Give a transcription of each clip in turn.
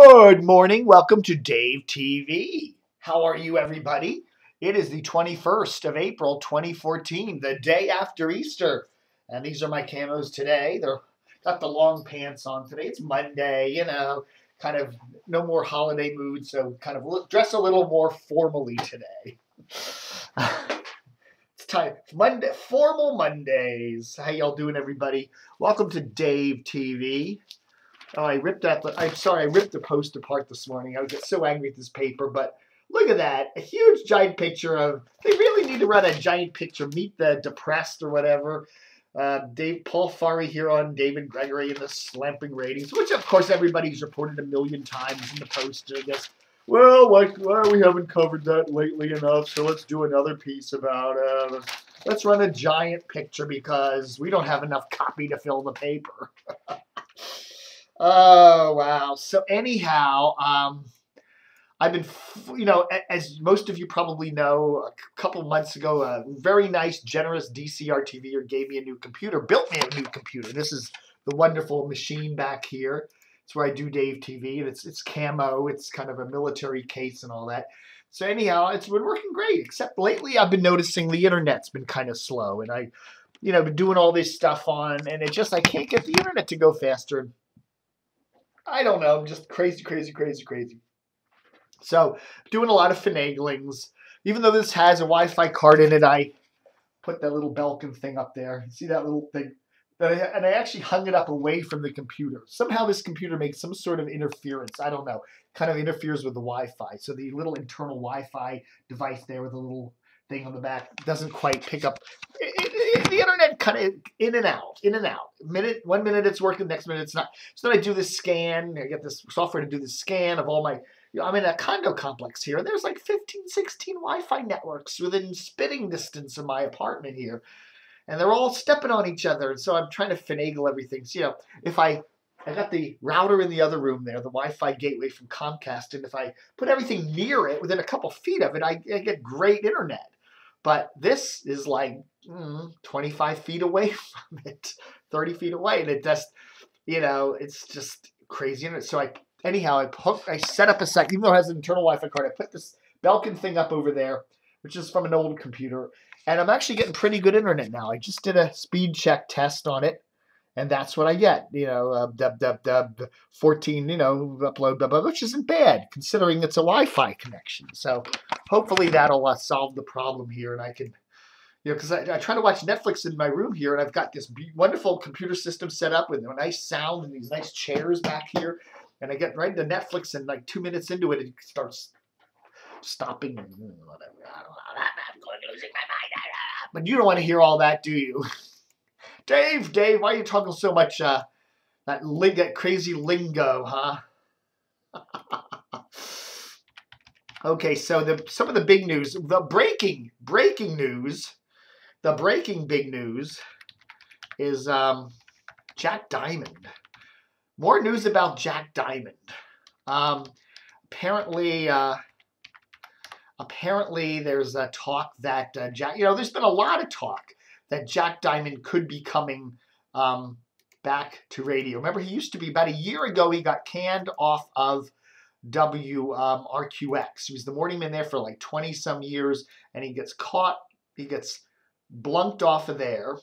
Good morning. Welcome to Dave TV. How are you, everybody? It is the 21st of April, 2014, the day after Easter. And these are my camos today. They're got the long pants on today. It's Monday, kind of no more holiday mood, so kind of dress a little more formally today. It's time. Monday, formal Mondays. How y'all doing, everybody? Welcome to Dave TV. Oh, I ripped the post apart this morning. I was just so angry at this paper, but look at that. A huge, giant picture of, they really need to run a giant picture, Meet the Depressed or whatever. Paul Farley here on David Gregory and the slamping ratings, which, of course, everybody's reported a million times in the post. I guess, well, we haven't covered that lately enough, so let's do another piece about it. Let's run a giant picture because we don't have enough copy to fill the paper. Oh, wow. So anyhow, I've been, as most of you probably know, a couple months ago, a very nice, generous DCRTV gave me a new computer, built me a new computer. This is the wonderful machine back here. It's where I do Dave TV, and it's camo. It's kind of a military case and all that. So anyhow, it's been working great, except lately I've been noticing the internet's been kind of slow, and I, been doing all this stuff on, and I can't get the internet to go faster. I don't know, just crazy. So, doing a lot of finaglings. Even though this has a Wi-Fi card in it, I put that little Belkin thing up there. See that little thing? And I actually hung it up away from the computer. Somehow this computer makes some sort of interference. I don't know. Kind of interferes with the Wi-Fi. So the little internal Wi-Fi device there with a little thing on the back doesn't quite pick up. The internet kind of in and out. 1 minute it's working, next minute it's not. So then I do this scan. I get this software to do this scan of all my, I'm in a condo complex here. And there's like 15, 16 Wi-Fi networks within spitting distance of my apartment here. And they're all stepping on each other. And so I'm trying to finagle everything. So, if I got the router in the other room there, the Wi-Fi gateway from Comcast. And if I put everything near it, within a couple feet of it, I get great internet. But this is like 25 feet away from it, 30 feet away. And it just, it's just crazy. So I set up a site, even though it has an internal Wi-Fi card, I put this Belkin thing up over there, which is from an old computer. And I'm actually getting pretty good internet now. I just did a speed check test on it. And that's what I get, 14, upload, which isn't bad considering it's a Wi-Fi connection. So hopefully that'll solve the problem here. And I can, because I try to watch Netflix in my room here, and I've got this wonderful computer system set up with a nice sound and these nice chairs back here. And I get right into Netflix, and like 2 minutes into it, it starts stopping and whatever. I don't know. I'm going losing my mind. But you don't want to hear all that, do you? Dave, why are you talking so much that crazy lingo, huh? Okay, so some of the big news, the breaking big news is Jack Diamond. More news about Jack Diamond. Apparently there's a talk that there's been a lot of talk that Jack Diamond could be coming back to radio. Remember, he used to be, about a year ago, he got canned off of WRQX. He was the morning man there for like 20-some years, and he gets caught. He gets blunked off of there.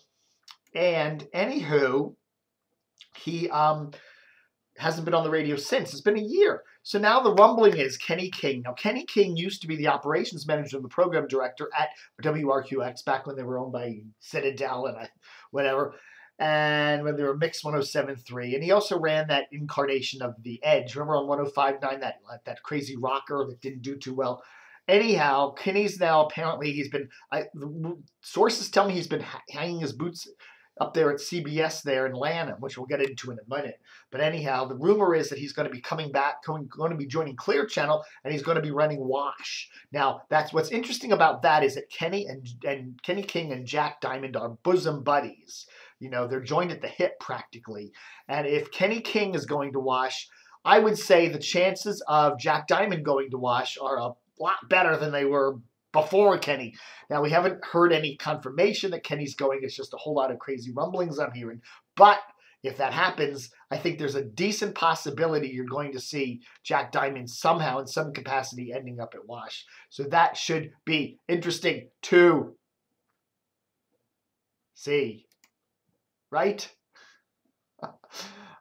And anywho, he hasn't been on the radio since. It's been a year. So now the rumbling is Kenny King. Now, Kenny King used to be the operations manager and the program director at WRQX back when they were owned by Citadel and whatever, and when they were Mix 107.3. And he also ran that incarnation of The Edge. Remember on 105.9, that crazy rocker that didn't do too well? Anyhow, Kenny's now apparently sources tell me he's been hanging his boots up there at CBS there in Lanham, which we'll get into in a minute. But anyhow, the rumor is that he's going to be coming back, going to be joining Clear Channel, and he's going to be running WASH. Now, that's what's interesting about that is that Kenny King and Jack Diamond are bosom buddies. They're joined at the hip practically. And if Kenny King is going to WASH, I would say the chances of Jack Diamond going to WASH are a lot better than they were before Kenny. Now, we haven't heard any confirmation that Kenny's going. It's just a whole lot of crazy rumblings I'm hearing. But if that happens, I think there's a decent possibility you're going to see Jack Diamond somehow in some capacity ending up at Wash. So that should be interesting to see. Right?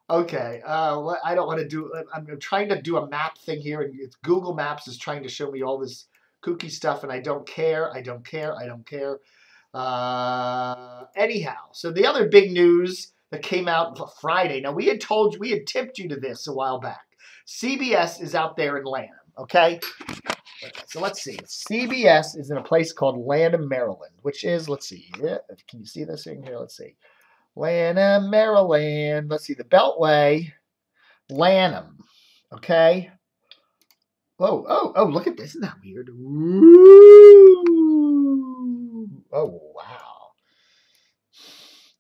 Okay. I don't want to do. I'm trying to do a map thing here, and it's Google Maps is trying to show me all this kooky stuff, and I don't care. I don't care. I don't care. Anyhow, so the other big news that came out Friday. Now we had tipped you to this a while back. CBS is out there in Lanham. Okay. So let's see. CBS is in a place called Lanham, Maryland, which is, let's see. Can you see this thing here? Let's see. Lanham, Maryland. Let's see. The Beltway, Lanham. Okay. Oh, look at this. Isn't that weird? Ooh. Oh, wow.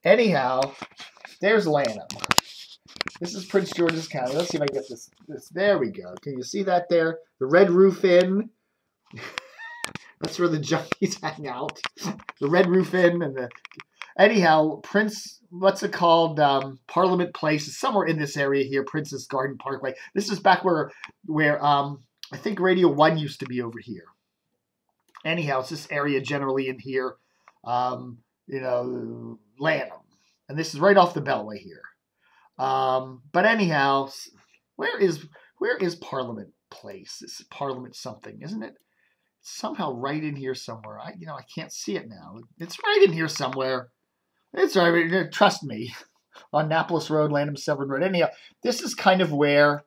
Anyhow, there's Lanham. This is Prince George's County. Let's see if I get this. There we go. Can you see that there? The Red Roof Inn. That's where the junkies hang out. The Red Roof Inn and the... Anyhow, Prince, what's it called? Parliament Place is somewhere in this area here. Princess Garden Parkway. This is back where I think Radio 1 used to be over here. Anyhow, it's this area generally in here. Lanham. And this is right off the Beltway here. But anyhow, where is Parliament Place? This is Parliament something, isn't it? It's somehow right in here somewhere. I can't see it now. It's right in here somewhere. It's right. Trust me. On Annapolis Road, Lanham Severn Road. Anyhow, this is kind of where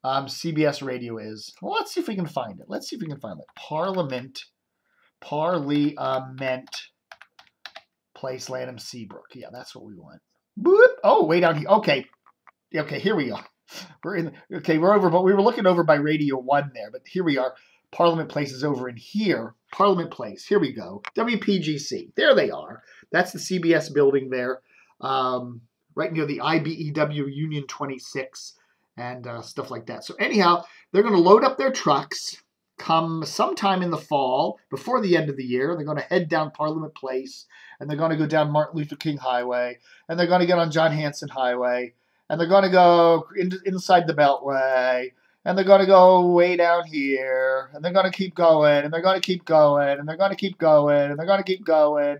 CBS Radio is. Well, let's see if we can find it. Parliament Place, Lanham Seabrook. Yeah, that's what we want. Boop. Oh, way down here. Okay, here we are. We're over, but we were looking over by Radio 1 there, but here we are. Parliament Place is over in here. Parliament Place. Here we go. WPGC. There they are. That's the CBS building there. Right near the IBEW Union 26 and stuff like that. So anyhow, they're going to load up their trucks come sometime in the fall, before the end of the year. They're going to head down Parliament Place, and they're going to go down Martin Luther King Highway, and they're going to get on John Hanson Highway, and they're going to go inside the Beltway, and they're going to go way down here, and they're going to keep going, and they're going to keep going, and they're going to keep going, and they're going to keep going,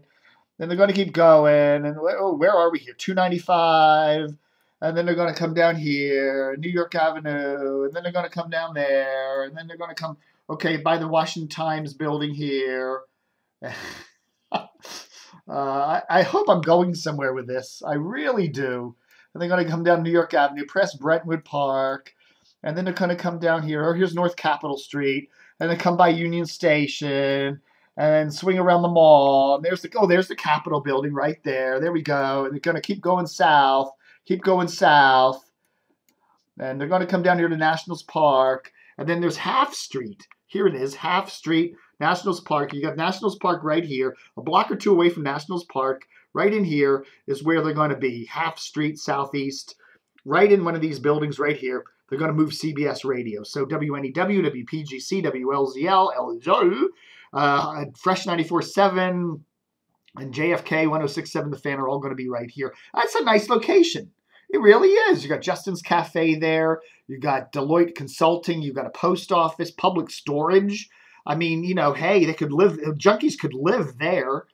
and they're going to keep going, and where are we here? 295, and then they're going to come down here, New York Avenue, and then they're going to come down there, and then they're going to come, by the Washington Times building here. I hope I'm going somewhere with this. I really do. And they're going to come down New York Avenue, past Brentwood Park, and then they're going to come down here. Oh, here's North Capitol Street, and they come by Union Station, and swing around the mall. And there's the Capitol building right there. There we go. And they're going to keep going south, and they're going to come down here to Nationals Park, and then there's Half Street. Here it is, Half Street, Nationals Park. You got Nationals Park right here, a block or two away from Nationals Park. Right in here is where they're going to be, Half Street Southeast, right in one of these buildings right here. They're going to move CBS Radio. So WNEW, WPGC, WLZL, LZO, Fresh 94.7, and JFK 106.7 The Fan are all going to be right here. That's a nice location. It really is. You got Justin's Cafe there. You got Deloitte Consulting. You got a post office, public storage. I mean, hey, they could live. Junkies could live there.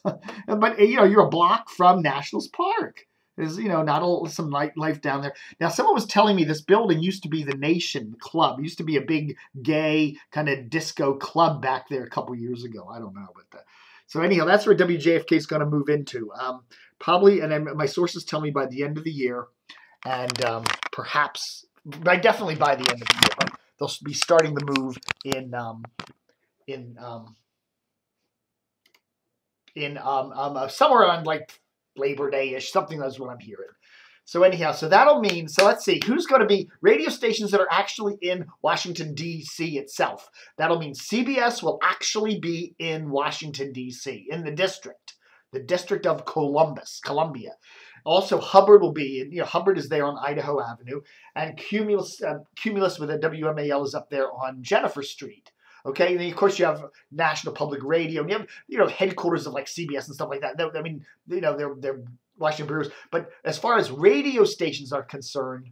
But you're a block from Nationals Park. There's not some life down there. Now, someone was telling me this building used to be the Nation Club. It used to be a big gay kind of disco club back there a couple years ago. I don't know, but so anyhow, that's where WJFK is going to move into. Probably, and my sources tell me by the end of the year, and perhaps, definitely by the end of the year, but they'll be starting the move in somewhere on like Labor Day-ish, something. That's what I'm hearing. So anyhow, that'll mean, let's see, who's going to be radio stations that are actually in Washington, D.C. itself. That'll mean CBS will actually be in Washington, D.C., in the District of Columbia. Also, Hubbard will be, Hubbard is there on Idaho Avenue, and Cumulus with a WMAL is up there on Jennifer Street. Okay, and then of course you have National Public Radio, and you have headquarters of like CBS and stuff like that. I mean, they're Washington Brewers. But as far as radio stations are concerned,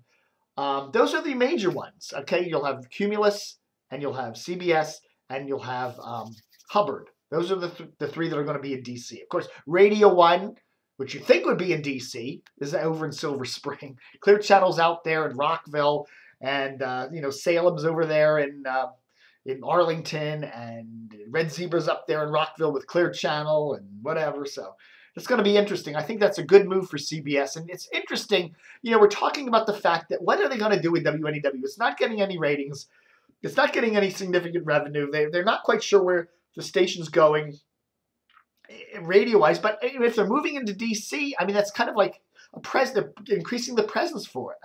those are the major ones. Okay, you'll have Cumulus, and you'll have CBS, and you'll have Hubbard. Those are the three that are going to be in D.C. Of course, Radio 1, which you think would be in D.C., is over in Silver Spring. Clear Channel's out there in Rockville, and Salem's over there in Arlington, and Red Zebra's up there in Rockville with Clear Channel and whatever. So it's going to be interesting. I think that's a good move for CBS. And it's interesting, we're talking about the fact that what are they going to do with WNEW? It's not getting any ratings. It's not getting any significant revenue. They're not quite sure where the station's going radio-wise. But if they're moving into DC, I mean, that's kind of like increasing the presence for it.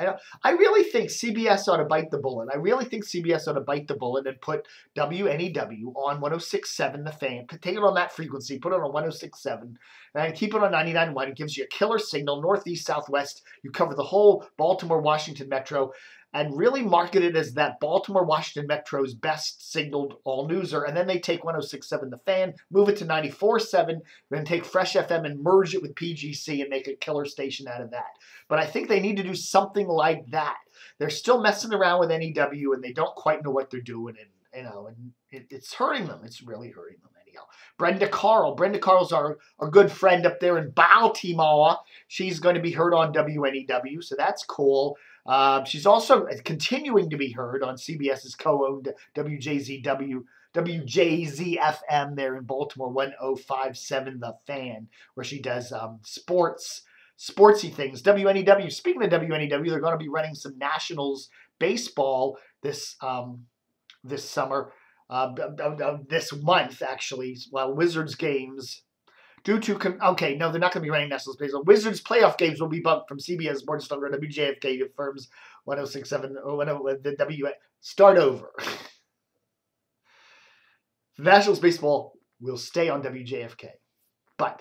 I really think CBS ought to bite the bullet. I really think CBS ought to bite the bullet and put WNEW on 106.7 The Fan. Take it on that frequency, put it on 106.7, and keep it on 99.1. It gives you a killer signal, northeast, southwest. You cover the whole Baltimore, Washington metro, and really market it as that Baltimore, Washington metro's best signaled all-newser. And then they take 106.7 The Fan, move it to 94.7, then take Fresh FM and merge it with PGC and make a killer station out of that. But I think they need to do something like that. They're still messing around with NEW, and they don't quite know what they're doing. And it's hurting them. It's really hurting them anyhow. Brenda Carl's our good friend up there in Baltimore. She's going to be heard on WNEW, so that's cool. She's also continuing to be heard on CBS's co-owned WJZFM there in Baltimore, 105.7 The Fan, where she does sportsy things. WNEW, speaking of WNEW, they're going to be running some Nationals baseball this summer, this month actually, while Wizards games. No, they're not going to be running Nationals baseball. Wizards playoff games will be bumped from CBS Sports Star to WJFK firms 106.7 the W. Start over. Nationals baseball will stay on WJFK, but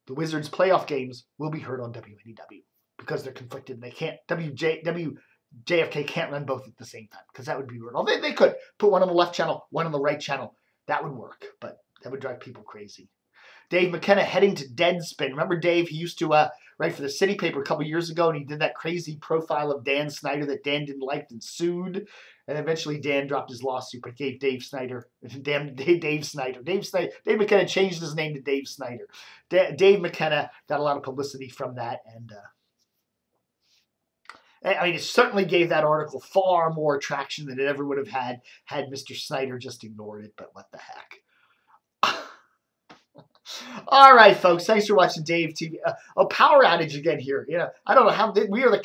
the Wizards playoff games will be heard on WNEW because they're conflicted. They can't. WJFK can't run both at the same time because that would be weird. They could put one on the left channel, one on the right channel. That would work, but that would drive people crazy. Dave McKenna heading to Deadspin. Remember Dave? He used to write for the City Paper a couple years ago, and he did that crazy profile of Dan Snyder that Dan didn't like and sued. And eventually Dan dropped his lawsuit, but gave Dave McKenna changed his name to Dave Snyder. Dave McKenna got a lot of publicity from that, and it certainly gave that article far more traction than it ever would have had Mr. Snyder just ignored it, but what the heck. All right, folks. Thanks for watching Dave TV. Power outage again here. I don't know how we are the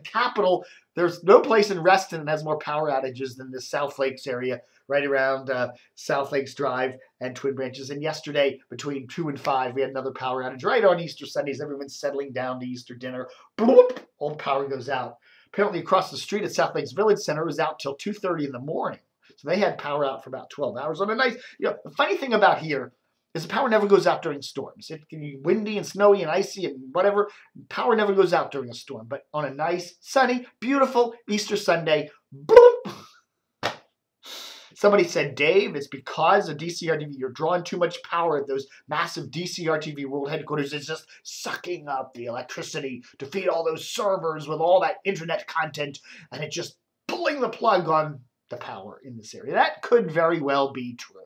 capital. There's no place in Reston that has more power outages than this South Lakes area, right around South Lakes Drive and Twin Branches. And yesterday, between 2 and 5, we had another power outage right on Easter Sundays. Everyone's settling down to Easter dinner. Bloop, all the power goes out. Apparently, across the street at South Lakes Village Center, it was out till 2:30 in the morning. So they had power out for about 12 hours on a nice. The funny thing about here is the power never goes out during storms. It can be windy and snowy and icy and whatever. Power never goes out during a storm. But on a nice, sunny, beautiful Easter Sunday, boop. Somebody said, Dave, it's because of DCRTV. You're drawing too much power at those massive DCRTV World headquarters. It's just sucking up the electricity to feed all those servers with all that internet content. And it's just pulling the plug on the power in this area. That could very well be true.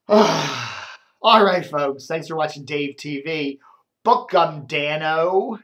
All right, folks. Thanks for watching Dave TV. Book 'em, Dano.